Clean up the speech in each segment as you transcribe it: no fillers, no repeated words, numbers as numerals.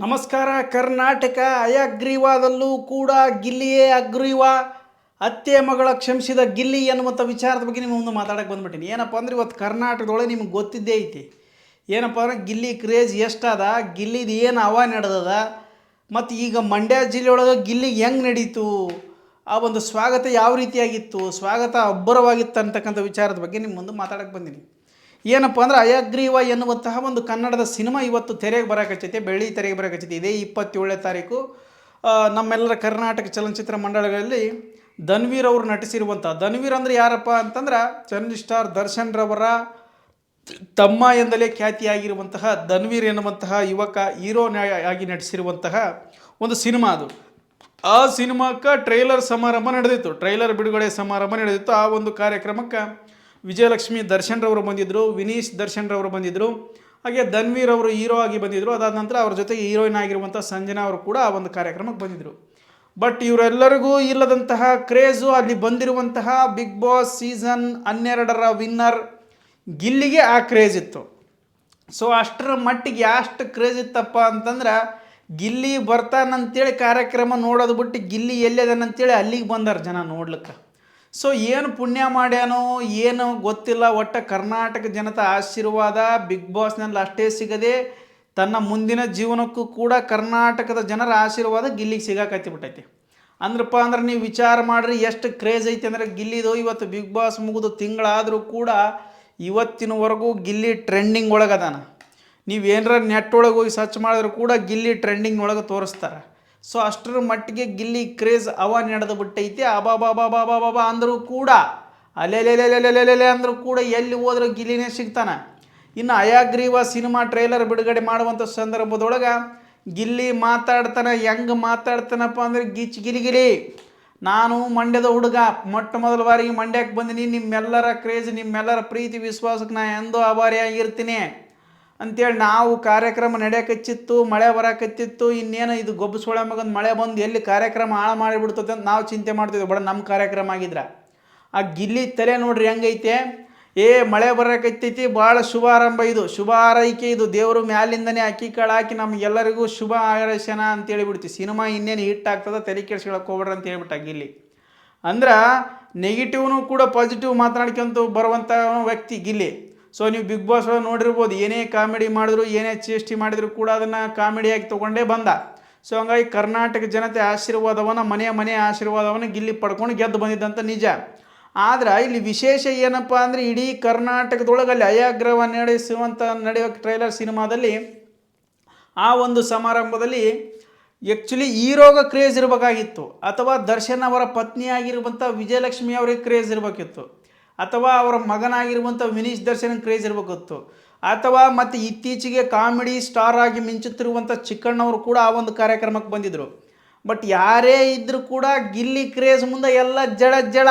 ನಮಸ್ಕಾರ. ಕರ್ನಾಟಕ ಹಯಗ್ರೀವಾದಲ್ಲೂ ಕೂಡ ಗಿಲ್ಲಿಯೇ ಅಗ್ರೀವ. ಅತ್ತೆ ಮಗಳ ಕ್ಷಮಿಸಿದ ಗಿಲ್ಲಿ ಎನ್ನುವಂಥ ವಿಚಾರದ ಬಗ್ಗೆ ನಿಮ್ಮ ಮುಂದೆ ಮಾತಾಡೋಕ್ಕೆ ಬಂದ್ಬಿಟ್ಟಿನಿ. ಏನಪ್ಪ ಅಂದ್ರೆ ಇವತ್ತು ಕರ್ನಾಟಕದೊಳಗೆ ನಿಮ್ಗೆ ಗೊತ್ತಿದ್ದೇ ಐತಿ. ಏನಪ್ಪ ಅಂದ್ರೆ ಗಿಲ್ಲಿ ಕ್ರೇಜ್ ಎಷ್ಟದ, ಗಿಲ್ಲಿದು ಏನು ಹವಾ ನಡೆದದ, ಮತ್ತು ಈಗ ಮಂಡ್ಯ ಜಿಲ್ಲೆಯೊಳಗೆ ಗಿಲ್ಲಿಗೆ ಹೆಂಗೆ ನಡೀತು, ಆ ಒಂದು ಸ್ವಾಗತ ಯಾವ ರೀತಿಯಾಗಿತ್ತು, ಸ್ವಾಗತ ಅಬ್ಬರವಾಗಿತ್ತು ಅಂತಕ್ಕಂಥ ವಿಚಾರದ ಬಗ್ಗೆ ನಿಮ್ಮ ಮುಂದೆ ಮಾತಾಡೋಕ್ಕೆ ಬಂದೀನಿ. ಏನಪ್ಪ ಅಂದ್ರೆ ಹಯಗ್ರೀವ ಎನ್ನುವಂತಹ ಒಂದು ಕನ್ನಡದ ಸಿನಿಮಾ ಇವತ್ತು ತೆರೆಗೆ ಬರೋಕಚ್ಚೈತೆ, ಬೆಳ್ಳಿ ತೆರೆಗೆ ಬರೋಕಚ್ಚೈತೆ. ಇದೇ 27ನೇ ತಾರೀಕು ನಮ್ಮೆಲ್ಲರ ಕರ್ನಾಟಕ ಚಲನಚಿತ್ರ ಮಂಡಳಿಗಳಲ್ಲಿ ಧನ್ವೀರ್ ಅವರು ನಟಿಸಿರುವಂಥ, ಧನ್ವೀರ್ ಅಂದರೆ ಯಾರಪ್ಪ ಅಂತಂದ್ರೆ ಚಂದ್ರ ಸ್ಟಾರ್ ದರ್ಶನ್ ರವರ ತಮ್ಮ ಎಂದಲೇ ಖ್ಯಾತಿಯಾಗಿರುವಂತಹ ಧನ್ವೀರ್ ಎನ್ನುವಂತಹ ಯುವಕ ಹೀರೋ ಆಗಿ ನಟಿಸಿರುವಂತಹ ಒಂದು ಸಿನಿಮಾ ಅದು. ಆ ಸಿನಿಮಾಕ್ಕೆ ಟ್ರೈಲರ್ ಸಮಾರಂಭ ನಡೆದಿತ್ತು, ಟ್ರೈಲರ್ ಬಿಡುಗಡೆ ಸಮಾರಂಭ ನಡೆದಿತ್ತು. ಆ ಒಂದು ಕಾರ್ಯಕ್ರಮಕ್ಕೆ ವಿಜಯಲಕ್ಷ್ಮಿ ದರ್ಶನ್ ರವರು ಬಂದಿದ್ದರು, ವಿನೀಶ್ ದರ್ಶನ್ ರವರು ಬಂದಿದ್ದರು, ಹಾಗೆ ಧನ್ವೀರ್ ಅವರು ಹೀರೋ ಆಗಿ ಬಂದಿದ್ದರು. ಅದಾದ ನಂತರ ಅವ್ರ ಜೊತೆಗೆ ಹೀರೋಯಿನ್ ಆಗಿರುವಂಥ ಸಂಜನಾ ಅವರು ಕೂಡ ಆ ಒಂದು ಕಾರ್ಯಕ್ರಮಕ್ಕೆ ಬಂದಿದ್ದರು. ಬಟ್ ಇವರೆಲ್ಲರಿಗೂ ಇಲ್ಲದಂತಹ ಕ್ರೇಜು ಅಲ್ಲಿ ಬಂದಿರುವಂತಹ ಬಿಗ್ ಬಾಸ್ ಸೀಸನ್ 12ರ ವಿನ್ನರ್ ಗಿಲ್ಲಿಗೆ ಆ ಕ್ರೇಜ್ ಇತ್ತು. ಸೊ ಅಷ್ಟರ ಮಟ್ಟಿಗೆ ಎಷ್ಟು ಕ್ರೇಜ್ ಇತ್ತಪ್ಪ ಅಂತಂದ್ರೆ ಗಿಲ್ಲಿ ಬರ್ತಾನಂತೇಳಿ ಕಾರ್ಯಕ್ರಮ ನೋಡೋದು ಬಿಟ್ಟು ಗಿಲ್ಲಿ ಎಲ್ಲದನಂತೇಳಿ ಅಲ್ಲಿಗೆ ಬಂದಾರ ಜನ ನೋಡ್ಲಿಕ್ಕೆ. ಸೊ ಏನು ಪುಣ್ಯ ಮಾಡ್ಯಾನೋ ಏನು ಗೊತ್ತಿಲ್ಲ, ಒಟ್ಟು ಕರ್ನಾಟಕ ಜನತಾ ಆಶೀರ್ವಾದ ಬಿಗ್ ಬಾಸ್ನಲ್ಲಿ ಅಷ್ಟೇ ಸಿಗದೆ ತನ್ನ ಮುಂದಿನ ಜೀವನಕ್ಕೂ ಕೂಡ ಕರ್ನಾಟಕದ ಜನರ ಆಶೀರ್ವಾದ ಗಿಲ್ಲಿಗೆ ಸಿಗಾಕತ್ತಿಬಿಟ್ಟೈತಿ. ಅಂದ್ರಪ್ಪ ಅಂದ್ರೆ ನೀವು ವಿಚಾರ ಮಾಡಿರಿ ಎಷ್ಟು ಕ್ರೇಜ್ ಐತಿ ಅಂದರೆ ಗಿಲ್ಲಿದು. ಇವತ್ತು ಬಿಗ್ ಬಾಸ್ ಮುಗಿದು ತಿಂಗಳಾದರೂ ಕೂಡ ಇವತ್ತಿನವರೆಗೂ ಗಿಲ್ಲಿ ಟ್ರೆಂಡಿಂಗ್ ಒಳಗದಾನ. ನೀವು ಏನರ ನೆಟ್ ಒಳಗೆ ಹೋಗಿ ಸರ್ಚ್ ಮಾಡಿದ್ರು ಕೂಡ ಗಿಲ್ಲಿ ಟ್ರೆಂಡಿಂಗ್ ಒಳಗೆ ತೋರಿಸ್ತಾರೆ. ಸೊ ಅಷ್ಟರ ಮಟ್ಟಿಗೆ ಗಿಲ್ಲಿ ಕ್ರೇಜ್ ಅವ ನಡೆದು ಬಿಟ್ಟೈತಿ. ಅಬಾಬಾಬಾಬಾಬಾಬಾ ಅಂದರೂ ಕೂಡ ಅಲೆಲೆಲೆಲೆಲೆಲೆಲೆ ಅಂದರೂ ಕೂಡ ಎಲ್ಲಿ ಹೋದ್ರೂ ಗಿಲ್ಲಿನೇ ಸಿಗ್ತಾನೆ. ಇನ್ನು ಹಯಗ್ರೀವ ಸಿನಿಮಾ ಟ್ರೈಲರ್ ಬಿಡುಗಡೆ ಮಾಡುವಂಥ ಸಂದರ್ಭದೊಳಗೆ ಗಿಲ್ಲಿ ಮಾತಾಡ್ತಾನೆ. ಹೆಂಗೆ ಮಾತಾಡ್ತಾನಪ್ಪ ಅಂದರೆ ಗಿಲಿ ನಾನು ಮಂಡ್ಯದ ಹುಡುಗ, ಮೊಟ್ಟ ಮೊದಲ ಬಾರಿಗೆ ಮಂಡ್ಯಕ್ಕೆ ಬಂದಿನಿ, ನಿಮ್ಮೆಲ್ಲರ ಕ್ರೇಜ್ ನಿಮ್ಮೆಲ್ಲರ ಪ್ರೀತಿ ವಿಶ್ವಾಸಕ್ಕೆ ನಾನು ಎಂದೂ ಆಭಾರಿಯಾಗಿರ್ತೀನಿ ಅಂಥೇಳಿ. ನಾವು ಕಾರ್ಯಕ್ರಮ ನಡೆಯಕಚ್ಚಿತ್ತು, ಮಳೆ ಬರಕತ್ತಿತ್ತು, ಇನ್ನೇನು ಇದು ಗೊಬ್ಬಸೊಳೆ ಮಗಂದು ಮಳೆ ಬಂದು ಎಲ್ಲಿ ಕಾರ್ಯಕ್ರಮ ಹಾಳು ಮಾಡಿಬಿಡ್ತದೆ ಅಂತ ನಾವು ಚಿಂತೆ ಮಾಡ್ತಿದ್ವಿ. ಬಡ ನಮ್ಮ ಕಾರ್ಯಕ್ರಮ ಆಗಿದ್ರೆ ಆ ಗಿಲ್ಲಿ ತಲೆ ನೋಡ್ರಿ ಹೆಂಗೈತೆ. ಮಳೆ ಬರಕತ್ತೈತಿ, ಭಾಳ ಶುಭ ಆರಂಭ, ಇದು ಶುಭ ಆರೈಕೆ, ಇದು ದೇವರು ಮ್ಯಾಲಿಂದನೇ ಅಕ್ಕಿ ಕಾಳು ಹಾಕಿ ನಮಗೆಲ್ಲರಿಗೂ ಶುಭ ಆರೈಸನ ಅಂತೇಳಿ ಬಿಡ್ತೀವಿ. ಸಿನಿಮಾ ಇನ್ನೇನು ಹಿಟ್ ಆಗ್ತದೆ, ತಲೆ ಕೆಡ್ಸ್ಕೊಳಕ್ಕೆ ಹೋಗ್ಬೇಡ್ರಿ ಅಂತ ಹೇಳ್ಬಿಟ್ಟ ಗಿಲ್ಲಿ. ಅಂದ್ರೆ ನೆಗೆಟಿವ್ನು ಕೂಡ ಪಾಸಿಟಿವ್ ಮಾತನಾಡ್ಕೊಂತ ಬರುವಂಥ ವ್ಯಕ್ತಿ ಗಿಲ್ಲಿ. ಸೊ ನೀವು ಬಿಗ್ ಬಾಸ್ ಒಳಗೆ ನೋಡಿರ್ಬೋದು, ಏನೇ ಕಾಮಿಡಿ ಮಾಡಿದ್ರು ಏನೇ ಚೇಷ್ಟೆ ಮಾಡಿದ್ರು ಕೂಡ ಅದನ್ನು ಕಾಮಿಡಿಯಾಗಿ ತೊಗೊಂಡೇ ಬಂದ. ಸೊ ಹಂಗಾಗಿ ಕರ್ನಾಟಕ ಜನತೆ ಆಶೀರ್ವಾದವನ್ನು ಮನೆ ಆಶೀರ್ವಾದವನ್ನು ಗಿಲ್ಲಿ ಪಡ್ಕೊಂಡು ಗೆದ್ದು ಬಂದಿದ್ದಂಥ ನಿಜ. ಆದ್ರೆ ಇಲ್ಲಿ ವಿಶೇಷ ಏನಪ್ಪ ಅಂದರೆ ಇಡೀ ಕರ್ನಾಟಕದೊಳಗೆ ಅಲ್ಲಿ ಹಯಗ್ರೀವ ನಡೆಯುವ ಟ್ರೈಲರ್ ಸಿನಿಮಾದಲ್ಲಿ ಆ ಒಂದು ಸಮಾರಂಭದಲ್ಲಿ ಆ್ಯಕ್ಚುಲಿ ಹೀರೋಗ ಕ್ರೇಜ್ ಇರಬೇಕಾಗಿತ್ತು, ಅಥವಾ ದರ್ಶನ್ ಅವರ ಪತ್ನಿಯಾಗಿರುವಂಥ ವಿಜಯಲಕ್ಷ್ಮಿ ಅವರಿಗೆ ಕ್ರೇಜ್ ಇರಬೇಕಿತ್ತು, ಅಥವಾ ಅವರ ಮಗನಾಗಿರುವಂಥ ವಿನೀಶ್ ದರ್ಶನ್ ಕ್ರೇಜ್ ಇರಬೇಕಿತ್ತು, ಅಥವಾ ಮತ್ತು ಇತ್ತೀಚೆಗೆ ಕಾಮಿಡಿ ಸ್ಟಾರ್ ಆಗಿ ಮಿಂಚುತ್ತಿರುವಂಥ ಚಿಕ್ಕಣ್ಣವರು ಕೂಡ ಆ ಒಂದು ಕಾರ್ಯಕ್ರಮಕ್ಕೆ ಬಂದಿದ್ದರು. ಬಟ್ ಯಾರೇ ಇದ್ದರೂ ಕೂಡ ಗಿಲ್ಲಿ ಕ್ರೇಜ್ ಮುಂದೆ ಎಲ್ಲ ಜಡ.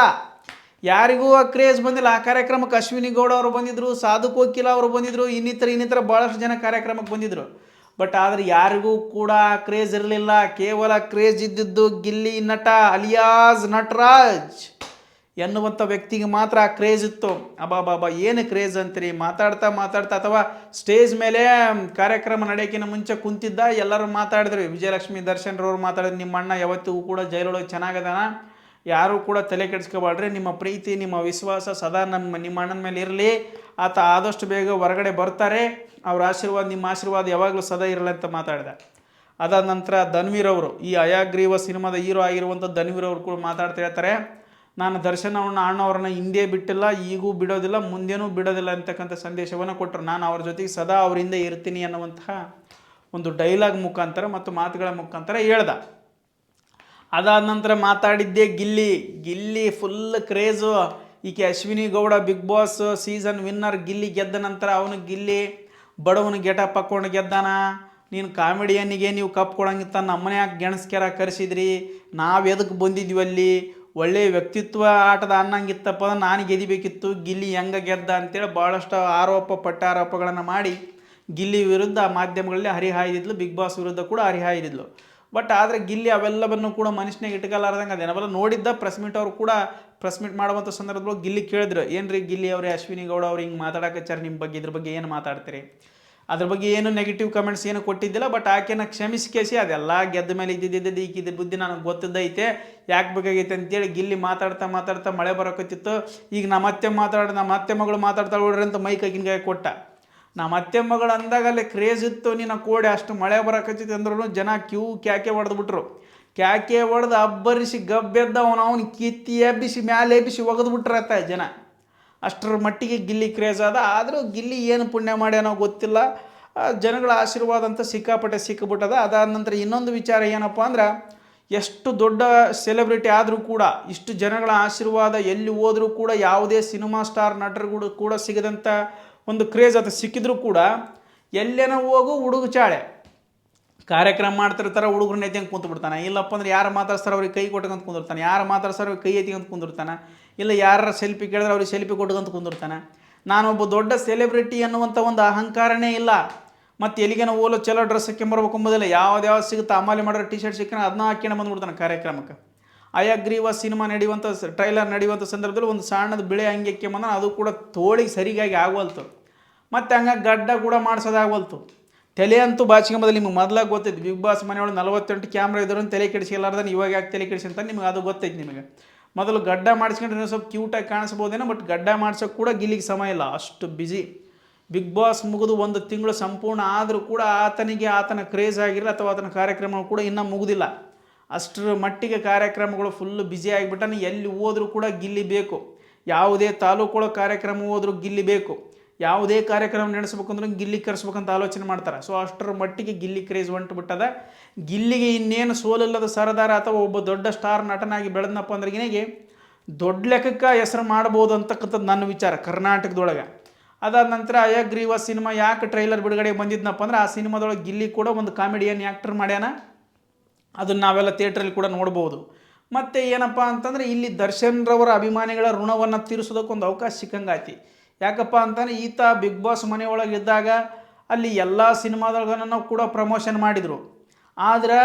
ಯಾರಿಗೂ ಆ ಕ್ರೇಜ್ ಬಂದಿಲ್ಲ. ಆ ಕಾರ್ಯಕ್ರಮಕ್ಕೆ ಅಶ್ವಿನಿ ಗೌಡ ಅವರು ಬಂದಿದ್ದರು, ಸಾಧು ಕೋಕಿಲ ಅವರು ಬಂದಿದ್ದರು, ಇನ್ನಿತರ ಭಾಳಷ್ಟು ಜನ ಕಾರ್ಯಕ್ರಮಕ್ಕೆ ಬಂದಿದ್ದರು. ಬಟ್ ಆದರೆ ಯಾರಿಗೂ ಕೂಡ ಕ್ರೇಜ್ ಇರಲಿಲ್ಲ. ಕೇವಲ ಕ್ರೇಜ್ ಇದ್ದಿದ್ದು ಗಿಲ್ಲಿ ನಟ ಅಲಿಯಾಸ್ ನಟರಾಜ್ ಎನ್ನುವಂಥ ವ್ಯಕ್ತಿಗೆ ಮಾತ್ರ ಆ ಕ್ರೇಜ್ ಇತ್ತು. ಅಬಾಬಾಬಾ ಏನು ಕ್ರೇಜ್ ಅಂತೀರಿ. ಮಾತಾಡ್ತಾ ಅಥವಾ ಸ್ಟೇಜ್ ಮೇಲೆ ಕಾರ್ಯಕ್ರಮ ನಡೆಯೋಕ್ಕಿಂತ ಮುಂಚೆ ಕುಂತಿದ್ದ ಎಲ್ಲರೂ ಮಾತಾಡಿದ್ರು. ವಿಜಯಲಕ್ಷ್ಮಿ ದರ್ಶನ್ ರವರು ಮಾತಾಡಿದ್ರು, ನಿಮ್ಮ ಅಣ್ಣ ಯಾವತ್ತಿಗೂ ಕೂಡ ಜೈಲೊಳಗೆ ಚೆನ್ನಾಗದಾನ, ಯಾರೂ ಕೂಡ ತಲೆ ಕೆಡಿಸ್ಕೊಬಾಳ್ರಿ, ನಿಮ್ಮ ಪ್ರೀತಿ ನಿಮ್ಮ ವಿಶ್ವಾಸ ಸದಾ ನಿಮ್ಮ ಅಣ್ಣನ ಮೇಲೆ ಇರಲಿ, ಆತ ಆದಷ್ಟು ಬೇಗ ಹೊರಗಡೆ ಬರ್ತಾರೆ, ಅವ್ರ ಆಶೀರ್ವಾದ ನಿಮ್ಮ ಆಶೀರ್ವಾದ ಯಾವಾಗಲೂ ಸದಾ ಇರಲಿ ಅಂತ ಮಾತಾಡಿದ. ಅದಾದ ನಂತರ ಧನ್ವೀರ್ ಅವರು, ಈ ಹಯಗ್ರೀವ ಸಿನಿಮಾದ ಹೀರೋ ಆಗಿರುವಂಥ ಧನ್ವೀರ್ ಅವರು ಕೂಡ ಮಾತಾಡ್ತಾ ಹೇಳ್ತಾರೆ, ನಾನು ದರ್ಶನ್ ಅಣ್ಣವ್ರನ್ನ ಹಿಂದೆ ಬಿಟ್ಟಿಲ್ಲ, ಈಗೂ ಬಿಡೋದಿಲ್ಲ, ಮುಂದೇನೂ ಬಿಡೋದಿಲ್ಲ ಅಂತಕ್ಕಂಥ ಸಂದೇಶವನ್ನು ಕೊಟ್ಟರು. ನಾನು ಅವ್ರ ಜೊತೆಗೆ ಸದಾ ಅವ್ರ ಹಿಂದೆ ಇರ್ತೀನಿ ಅನ್ನುವಂತಹ ಒಂದು ಡೈಲಾಗ್ ಮುಖಾಂತರ ಮತ್ತು ಮಾತುಗಳ ಮುಖಾಂತರ ಹೇಳ್ದ. ಅದಾದ ನಂತರ ಮಾತಾಡಿದ್ದೇ ಗಿಲ್ಲಿ ಫುಲ್ ಕ್ರೇಜು. ಈಕೆ Ashwini Gowda Bigg Boss season winner Gilli ಗೆದ್ದ ನಂತರ ಗಿಲ್ಲಿ ಬಡವನ ಗೆಟಪ್ ಹಾಕ್ಕೊಂಡು ಗೆದ್ದಾನ. ನೀನು ಕಾಮಿಡಿಯನ್ನಿಗೆ ನೀವು ಕಪ್ ಕೊಡಂಗಿತ್ತ, ನಮ್ಮನೆ ಯಾಕೆ ಗೆಣಸ್ಕೆರ ಕರೆಸಿದ್ರಿ, ನಾವು ಎದಕ್ಕೆ ಬಂದಿದ್ವಿ ಅಲ್ಲಿ, ಒಳ್ಳೆಯ ವ್ಯಕ್ತಿತ್ವ ಆಟದ ಅನ್ನಂಗಿತ್ತಪ್ಪ, ನಾನು ಗೆದಿಬೇಕಿತ್ತು, ಗಿಲ್ಲಿ ಹೆಂಗೆ ಗೆದ್ದ ಅಂತೇಳಿ ಭಾಳಷ್ಟು ಪ್ರಟ್ಟಾರೋಪಗಳನ್ನು ಮಾಡಿ ಗಿಲ್ಲಿ ವಿರುದ್ಧ ಮಾಧ್ಯಮಗಳಲ್ಲಿ ಹರಿಹಾಯ್ದಿದ್ಲು, ಬಿಗ್ ಬಾಸ್ ವಿರುದ್ಧ ಕೂಡ ಹರಿಹಾಯ್ದಿದ್ಲು. ಬಟ್ ಆದರೆ ಗಿಲ್ಲಿ ಅವೆಲ್ಲವನ್ನು ಕೂಡ ಮನುಷ್ಯನಾಗ ಇಟ್ಕೊಳ್ಳಾರ್ದಂಗೆ ಅದೇನವೆಲ್ಲ ನೋಡಿದ್ದ. ಪ್ರೆಸ್ ಮೀಟ್ ಅವರು ಕೂಡ ಪ್ರೆಸ್ ಮೀಟ್ ಮಾಡುವಂಥ ಸಂದರ್ಭದಲ್ಲಿ ಗಿಲ್ಲಿ ಕೇಳಿದ್ರು, ಏನು ರೀ ಗಿಲ್ಲಿ ಅವರೇ, ಅಶ್ವಿನಿ ಗೌಡ ಅವ್ರು ಹಿಂಗೆ ಮಾತಾಡಕಚ್ಚಾರ ನಿಮ್ಮ ಬಗ್ಗೆ, ಇದ್ರ ಬಗ್ಗೆ ಏನು ಮಾತಾಡ್ತೀರಿ ಅದ್ರ ಬಗ್ಗೆ ಏನು ನೆಗೆಟಿವ್ ಕಮೆಂಟ್ಸ್ ಏನು ಕೊಟ್ಟಿದ್ದಿಲ್ಲ. ಬಟ್ ಆಕೆನ ಕ್ಷಮಿಸಿ ಅದೆಲ್ಲ ಗೆದ್ದ ಮೇಲೆ ಇದ್ದಿದ್ದು ಈಗಿದ್ದ ಬುದ್ಧಿ ನನಗೆ ಗೊತ್ತಿದ್ದೈತೆ, ಯಾಕೆ ಬೇಕಾಗೈತೆ ಅಂತೇಳಿ ಗಿಲ್ಲಿ ಮಾತಾಡ್ತಾ ಮಳೆ ಬರೋಕತ್ತಿತ್ತು. ಈಗ ನಮ್ಮ ಅತ್ತೆ ಮಗಳು ಮಾತಾಡ್ತಾಳೆ ನೋಡ್ರಿ ಅಂತ ಮೈಕ್ ಆಗಿನ ಕೊಟ್ಟ. ನಮ್ಮ ಅತ್ತೆ ಮಗಳು ಅಂದಾಗ ಅಲ್ಲಿ ಕ್ರೇಜ್ ಇತ್ತು, ನೀನು ಕೋಡೆ ಅಷ್ಟು ಮಳೆ ಬರೋಕತ್ತಿತ್ತು ಅಂದ್ರೂ ಜನ ಕ್ಯಾಕೆ ಹೊಡೆದ್ಬಿಟ್ರು. ಕ್ಯಾಕೆ ಹೊಡೆದು ಅಬ್ಬರಿಸಿ ಗಬ್ಬೆದ್ದ ಅವನು ಕಿತ್ತಿ ಎಬ್ಬಿಸಿ ಮ್ಯಾಲೆ ಎಬ್ಬಿಸಿ ಒಗೆದ್ಬಿಟ್ರತ್ತ ಜನ. ಅಷ್ಟರ ಮಟ್ಟಿಗೆ ಗಿಲ್ಲಿ ಕ್ರೇಜ್ ಆದ. ಆದರೂ ಗಿಲ್ಲಿ ಏನು ಪುಣ್ಯ ಮಾಡ್ಯಾನೋ ಗೊತ್ತಿಲ್ಲ, ಜನಗಳ ಆಶೀರ್ವಾದ ಅಂತ ಸಿಕ್ಕಾಪಟ್ಟೆ ಸಿಕ್ಕಿಬಿಟ್ಟದ. ಅದಾದ ನಂತರ ಇನ್ನೊಂದು ವಿಚಾರ ಏನಪ್ಪ ಅಂದ್ರೆ, ಎಷ್ಟು ದೊಡ್ಡ ಸೆಲೆಬ್ರಿಟಿ ಆದರೂ ಕೂಡ ಇಷ್ಟು ಜನಗಳ ಆಶೀರ್ವಾದ ಎಲ್ಲಿ ಹೋದರೂ ಕೂಡ ಯಾವುದೇ ಸಿನಿಮಾ ಸ್ಟಾರ್ ನಟರುಗಳು ಕೂಡ ಸಿಗದಂಥ ಒಂದು ಕ್ರೇಜ್ ಅದು ಸಿಕ್ಕಿದ್ರೂ ಕೂಡ ಎಲ್ಲೇನೋ ಹೋಗು ಹುಡುಗ ಚಾಳೆ ಕಾರ್ಯಕ್ರಮ ಮಾಡ್ತಿರ್ತಾರೆ, ಹುಡುಗರನ್ನ ಎತ್ತಿಂಗ್ ಕುಂತ್ಬಿಡ್ತಾನೆ. ಇಲ್ಲಪ್ಪ ಅಂದ್ರೆ ಯಾರು ಮಾತಾಡ್ತಾರೆ ಅವ್ರಿಗೆ ಕೈ ಕೊಟ್ಕೊಂತ ಕುಂದಿರ್ತಾನೆ, ಯಾರು ಮಾತಾಡ್ತಾರೆ ಅವ್ರಿಗೆ ಕೈ ಎತ್ತಿಂತ ಕುಂದಿರ್ತಾನೆ, ಇಲ್ಲ ಯಾರ ಸೆಲ್ಫಿ ಕೇಳಿದ್ರೆ ಅವ್ರಿಗೆ ಸೆಲ್ಫಿ ಕೊಟ್ಕೊಂತ ಕುಂದಿರ್ತಾನೆ. ನಾನೊಬ್ಬ ದೊಡ್ಡ ಸೆಲೆಬ್ರಿಟಿ ಅನ್ನುವಂಥ ಒಂದು ಅಹಂಕಾರನೇ ಇಲ್ಲ. ಮತ್ತು ಎಲ್ಲಿಗೇನೋ ಓಲೋ ಚಲೋ ಡ್ರೆಸ್ ಹಾಕ್ಕೊಂಬರ್ಬೇಕು ಅಂಬೋದಿಲ್ಲ, ಯಾವ್ದು ಸಿಗುತ್ತೆ ಅಮಾಲಿ ಮಾಡೋರು ಟಿ ಶರ್ಟ್ ಸಿಕ್ಕನ ಅದನ್ನ ಹಾಕ್ಕೊಂಡು ಬಂದ್ಬಿಡ್ತಾನೆ ಕಾರ್ಯಕ್ರಮಕ್ಕೆ. ಅಯಗ್ರೀವ ಸಿನಿಮಾ ನಡೆಯುವಂಥ ಟ್ರೈಲರ್ ನಡೆಯುವಂಥ ಸಂದರ್ಭದಲ್ಲಿ ಒಂದು ಸಣ್ಣದ ಬಿಳೆ ಅಂಗಿ ಹಾಕ್ಕೊಂಬಂದ್ರೆ ಅದು ಕೂಡ ತೋಳಿಗೆ ಸರಿಗಾಗಿ ಆಗೋಲ್ತು. ಮತ್ತು ಹಂಗಾಗಿ ಗಡ್ಡ ಕೂಡ ಮಾಡಿಸೋದಾಗೋಲ್ತು. ತಲೆ ಅಂತೂ ಬಾಚಿಕೊಂಬದಲ್ಲಿ ನಿಮ್ಗೆ ಮೊದಲಾಗಿ ಗೊತ್ತೈತಿ. ಬಿಗ್ ಬಾಸ್ ಮನೆಯೊಳಗೆ 48 ಕ್ಯಾಮ್ರಾ ಇದ್ರು ತಲೆ ಕೆಡಿಸಿಲ್ಲಾರ್ದಾನೆ ಇವಾಗ ಯಾಕೆ ತಲೆ ಕೆಡಿಸಿ ಅಂತ ನಿಮ್ಗೆ ಅದು ಗೊತ್ತೈತಿ. ನಿಮಗೆ ಮೊದಲು ಗಡ್ಡ ಮಾಡಿಸ್ಕೊಂಡ್ರೆ ಸ್ವಲ್ಪ ಕ್ಯೂಟಾಗಿ ಕಾಣಿಸ್ಬೋದೇನೋ, ಬಟ್ ಗಡ್ಡ ಮಾಡ್ಸೋಕೆ ಕೂಡ ಗಿಲ್ಲಿಗೆ ಸಮಯ ಇಲ್ಲ, ಅಷ್ಟು ಬ್ಯುಸಿ. ಬಿಗ್ ಬಾಸ್ ಮುಗಿದು 1 ತಿಂಗಳು ಸಂಪೂರ್ಣ ಆದರೂ ಕೂಡ ಆತನ ಕ್ರೇಜ್ ಆಗಿರಲಿ ಅಥವಾ ಆತನ ಕಾರ್ಯಕ್ರಮ ಕೂಡ ಇನ್ನೂ ಮುಗಿದಿಲ್ಲ. ಅಷ್ಟರ ಮಟ್ಟಿಗೆ ಕಾರ್ಯಕ್ರಮಗಳು ಫುಲ್ಲು ಬ್ಯುಸಿ ಆಗಿಬಿಟ್ಟಾನೆ. ಎಲ್ಲಿ ಹೋದರೂ ಕೂಡ ಗಿಲ್ಲಿ ಬೇಕು. ಯಾವುದೇ ತಾಲೂಕೊಳಗೆ ಕಾರ್ಯಕ್ರಮ ಹೋದರೂ ಗಿಲ್ಲಿ ಬೇಕು. ಯಾವುದೇ ಕಾರ್ಯಕ್ರಮ ನಡೆಸ್ಬೇಕಂದ್ರೆ ಗಿಲ್ಲಿ ಕರೆಸ್ಬೇಕಂತ ಆಲೋಚನೆ ಮಾಡ್ತಾರೆ. ಸೊ ಅಷ್ಟರ ಮಟ್ಟಿಗೆ ಗಿಲ್ಲಿ ಕ್ರೇಜ್ ಹೊಂಟುಬಿಟ್ಟದ. ಗಿಲ್ಲಿಗೆ ಇನ್ನೇನು ಸೋಲಿಲ್ಲದ ಸರದಾರ ಅಥವಾ ಒಬ್ಬ ದೊಡ್ಡ ಸ್ಟಾರ್ ನಟನಾಗಿ ಬೆಳೆದನಪ್ಪ ಅಂದ್ರೆಗಿನಿಗೆ ದೊಡ್ಡ ಲೆಕ್ಕಕ್ಕೆ ಹೆಸರು ಮಾಡ್ಬೋದು ಅಂತಕ್ಕಂಥದ್ದು ನನ್ನ ವಿಚಾರ ಕರ್ನಾಟಕದೊಳಗೆ. ಅದಾದ ನಂತರ ಅಯಗ್ರೀವ ಸಿನಿಮಾ ಯಾಕೆ ಟ್ರೈಲರ್ ಬಿಡುಗಡೆ ಬಂದಿದ್ನಪ್ಪ ಅಂದ್ರೆ, ಆ ಸಿನಿಮಾದೊಳಗೆ ಗಿಲ್ಲಿ ಕೂಡ ಒಂದು ಕಾಮಿಡಿಯನ್ ಆ್ಯಕ್ಟರ್ ಮಾಡ್ಯಾನ. ಅದನ್ನು ನಾವೆಲ್ಲ ಥಿಯೇಟ್ರಲ್ಲಿ ಕೂಡ ನೋಡ್ಬೋದು. ಮತ್ತು ಏನಪ್ಪ ಅಂತಂದರೆ, ಇಲ್ಲಿ ದರ್ಶನ್ರವರ ಅಭಿಮಾನಿಗಳ ಋಣವನ್ನು ತೀರಿಸೋದಕ್ಕೊಂದು ಅವಕಾಶ ಸಿಕ್ಕಂಗಾಯ್ತಿ. ಯಾಕಪ್ಪ ಅಂತಂದರೆ, ಈತ ಬಿಗ್ ಬಾಸ್ ಮನೆಯೊಳಗೆ ಇದ್ದಾಗ ಅಲ್ಲಿ ಎಲ್ಲ ಸಿನಿಮಾದೊಳಗನ್ನು ಕೂಡ ಪ್ರಮೋಷನ್ ಮಾಡಿದರು. ಆದರೆ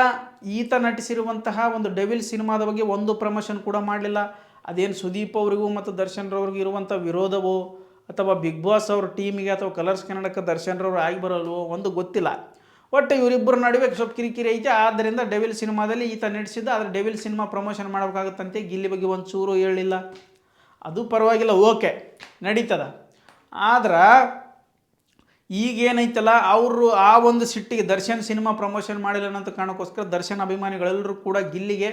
ಈತ ನಟಿಸಿರುವಂತಹ ಒಂದು ಡೆವಿಲ್ ಸಿನಿಮಾದ ಬಗ್ಗೆ ಒಂದು ಪ್ರಮೋಷನ್ ಕೂಡ ಮಾಡಲಿಲ್ಲ. ಅದೇನು ಸುದೀಪ್ ಅವರಿಗೂ ಮತ್ತು ದರ್ಶನ್ರವ್ರಿಗೂ ಇರುವಂಥ ವಿರೋಧವೋ ಅಥವಾ ಬಿಗ್ ಬಾಸ್ ಅವ್ರ ಟೀಮಿಗೆ ಅಥವಾ ಕಲರ್ಸ್ ಕನ್ನಡಕ್ಕೆ ದರ್ಶನ್ರವ್ರು ಆಗಿ ಬರಲ್ವೋ ಒಂದು ಗೊತ್ತಿಲ್ಲ. ಒಟ್ಟು ಇವರಿಬ್ಬರ ನಡುವೆ ಸ್ವಲ್ಪ ಕಿರಿಕಿರಿ ಐತೆ. ಆದ್ದರಿಂದ ಡೆವಿಲ್ ಸಿನಿಮಾದಲ್ಲಿ ಈತ ನಟಿಸಿದ್ದ, ಆದರೆ ಡೆವಿಲ್ ಸಿನಿಮಾ ಪ್ರಮೋಷನ್ ಮಾಡೋಕ್ಕಾಗುತ್ತಂತೆ. ಗಿಲ್ಲಿ ಬಗ್ಗೆ ಒಂದು ಚೂರು ಹೇಳಿಲ್ಲ. ಅದು ಪರವಾಗಿಲ್ಲ, ಓಕೆ ನಡೀತದ. ಆದ್ರೆ ಈಗೇನೈತಲ್ಲ, ಅವರು ಆ ಒಂದು ಸಿಟ್ಟಿಗೆ ದರ್ಶನ್ ಸಿನಿಮಾ ಪ್ರಮೋಷನ್ ಮಾಡಿಲ್ಲ ಅನ್ನೋ ಕಾರಣಕ್ಕೋಸ್ಕರ ದರ್ಶನ್ ಅಭಿಮಾನಿಗಳೆಲ್ಲರೂ ಕೂಡ ಗಿಲ್ಲಿಗೆ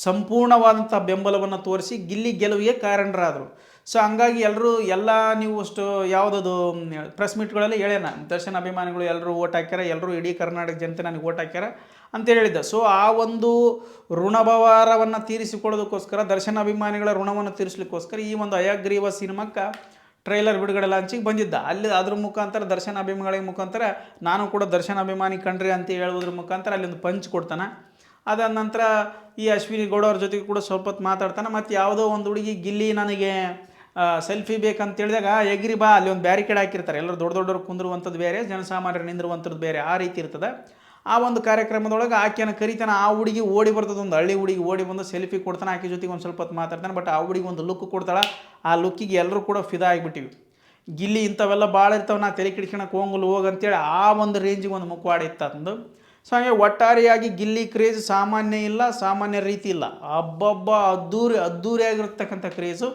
ಸಂಪೂರ್ಣವಾದಂಥ ಬೆಂಬಲವನ್ನು ತೋರಿಸಿ ಗಿಲ್ಲಿ ಗೆಲುವಿಗೆ ಕಾರಣರಾದರು. ಸೊ ಹಂಗಾಗಿ ಎಲ್ಲ ನೀವು ಅಷ್ಟು ಯಾವುದದು ಪ್ರೆಸ್ ಮೀಟ್ಗಳಲ್ಲಿ ಹೇಳ್ಯಾನ, ದರ್ಶನ್ ಅಭಿಮಾನಿಗಳು ಎಲ್ಲರೂ ಓಟ್ ಹಾಕ್ಯಾರ, ಎಲ್ಲರೂ ಇಡೀ ಕರ್ನಾಟಕ ಜನತೆ ನನಗೆ ಓಟ್ ಹಾಕ್ಯಾರ ಅಂತೇಳಿ ಹೇಳಿದ್ದ. ಸೊ ಆ ಒಂದು ಋಣಭಾರವನ್ನು ತೀರಿಸಿಕೊಳ್ಳೋದಕ್ಕೋಸ್ಕರ, ದರ್ಶನ್ ಅಭಿಮಾನಿಗಳ ಋಣವನ್ನು ತೀರಿಸಲಿಕ್ಕೋಸ್ಕರ ಈ ಒಂದು ಅಯಗ್ರೀವ ಸಿನಿಮಾಕ್ಕೆ ಟ್ರೈಲರ್ ಬಿಡುಗಡೆ ಲಾಂಚಿಗೆ ಬಂದಿದ್ದ. ಅಲ್ಲಿ ಅದ್ರ ಮುಖಾಂತರ ದರ್ಶನ್ ಅಭಿಮಾನಿಗಳ ಮುಖಾಂತರ ನಾನು ಕೂಡ ದರ್ಶನ್ ಅಭಿಮಾನಿ ಕಣ್ರಿ ಅಂತ ಹೇಳೋದ್ರ ಮುಖಾಂತರ ಅಲ್ಲಿ ಒಂದು ಪಂಚ್ ಕೊಡ್ತಾನೆ. ಅದಾದ ನಂತರ ಈ ಅಶ್ವಿನಿ ಗೌಡ ಅವ್ರ ಜೊತೆಗೆ ಕೂಡ ಸ್ವಲ್ಪ ಹೊತ್ತು ಮಾತಾಡ್ತಾನೆ. ಮತ್ತು ಯಾವುದೋ ಒಂದು ಹುಡುಗಿ ಗಿಲ್ಲಿ ನನಗೆ ಸೆಲ್ಫಿ ಬೇಕಂತ ಹೇಳಿದಾಗ ಎಗ್ರಿ ಬಾ, ಅಲ್ಲಿ ಒಂದು ಬ್ಯಾರಿಕೇಡ್ ಹಾಕಿರ್ತಾರೆ, ಎಲ್ಲರೂ ದೊಡ್ಡವರು ಕುಂದಿರುವಂಥದ್ದು ಬೇರೆ, ಜನಸಾಮಾನ್ಯರು ನಿಂದಿರುವಂಥದ್ದು ಬೇರೆ, ಆ ರೀತಿ ಇರ್ತದೆ. ಆ ಒಂದು ಕಾರ್ಯಕ್ರಮದೊಳಗೆ ಆಕೆಯನ್ನು ಕರಿತಾನೆ. ಆ ಹುಡುಗಿ ಓಡಿ ಬರ್ತದೆ, ಒಂದು ಹಳ್ಳಿ ಹುಡುಗಿ ಓಡಿ ಬಂದು ಸೆಲ್ಫಿ ಕೊಡ್ತಾನೆ. ಆಕೆ ಜೊತೆಗೆ ಒಂದು ಸ್ವಲ್ಪ ಹೊತ್ತು ಮಾತಾಡ್ತಾನೆ. ಬಟ್ ಆ ಹುಡುಗಿ ಒಂದು ಲುಕ್ ಕೊಡ್ತಾಳೆ. ಆ ಲುಕ್ಕಿಗೆ ಎಲ್ಲರೂ ಕೂಡ ಫಿದಾ ಆಗಿಬಿಟ್ಟಿವಿ. ಗಿಲ್ಲಿ ಇಂಥವೆಲ್ಲ ಭಾಳ ಇರ್ತಾವೆ, ನಾ ತಲೆ ಕೆಡಿಸ್ಕೊಳಕ್ಕೆ ಹೋಗಂತೇಳಿ ಆ ಒಂದು ರೇಂಜಿಗೆ ಒಂದು ಮುಖವಾಡ ಇತ್ತು ಅಂದು. ಸೊ ಹಾಗೆ ಒಟ್ಟಾರೆಯಾಗಿ ಗಿಲ್ಲಿ ಕ್ರೇಜ್ ಸಾಮಾನ್ಯ ರೀತಿ ಇಲ್ಲ. ಹಬ್ಬ ಅದ್ದೂರಿಯಾಗಿರ್ತಕ್ಕಂಥ ಕ್ರೇಜು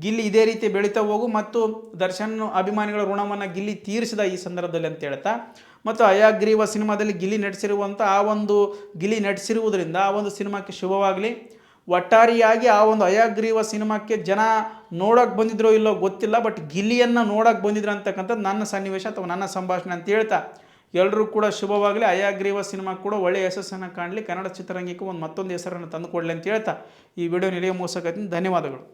ಗಿಲ್ಲಿ ಇದೇ ರೀತಿ ಬೆಳೀತಾ ಹೋಗು. ಮತ್ತು ದರ್ಶನ್ ಅಭಿಮಾನಿಗಳ ಋಣವನ್ನು ಗಿಲ್ಲಿ ತೀರಿಸಿದ ಈ ಸಂದರ್ಭದಲ್ಲಿ ಅಂತ ಹೇಳ್ತಾ, ಮತ್ತು ಅಯಗ್ರೀವ ಸಿನಿಮಾದಲ್ಲಿ ಗಿಲ್ಲಿ ನಟಿಸಿರುವುದರಿಂದ ಆ ಒಂದು ಸಿನಿಮಾಕ್ಕೆ ಶುಭವಾಗಲಿ. ಒಟ್ಟಾರೆಯಾಗಿ ಆ ಒಂದು ಅಯಗ್ರೀವ ಸಿನಿಮಾಕ್ಕೆ ಜನ ನೋಡೋಕೆ ಬಂದಿದ್ರೋ ಇಲ್ಲೋ ಗೊತ್ತಿಲ್ಲ, ಬಟ್ ಗಿಲ್ಲಿಯನ್ನು ನೋಡೋಕೆ ಬಂದಿದ್ರು ಅಂತಕ್ಕಂಥದ್ದು ನನ್ನ ಸನ್ನಿವೇಶ ಅಥವಾ ನನ್ನ ಸಂಭಾಷಣೆ ಅಂತ ಹೇಳ್ತಾ, ಎಲ್ಲರೂ ಕೂಡ ಶುಭವಾಗಲಿ. ಅಯಗ್ರೀವ ಸಿನಿಮಾ ಕೂಡ ಒಳ್ಳೆಯ ಯಶಸ್ಸನ್ನು ಕಾಣಲಿ, ಕನ್ನಡ ಚಿತ್ರರಂಗಕ್ಕೆ ಮತ್ತೊಂದು ಹೆಸರನ್ನು ತಂದುಕೊಡಲಿ ಅಂತ ಹೇಳ್ತಾ ಈ ವಿಡಿಯೋ ನಿಮಗೆ ಮುಗಿಸಕತ್ತೀನಿ. ಧನ್ಯವಾದಗಳು.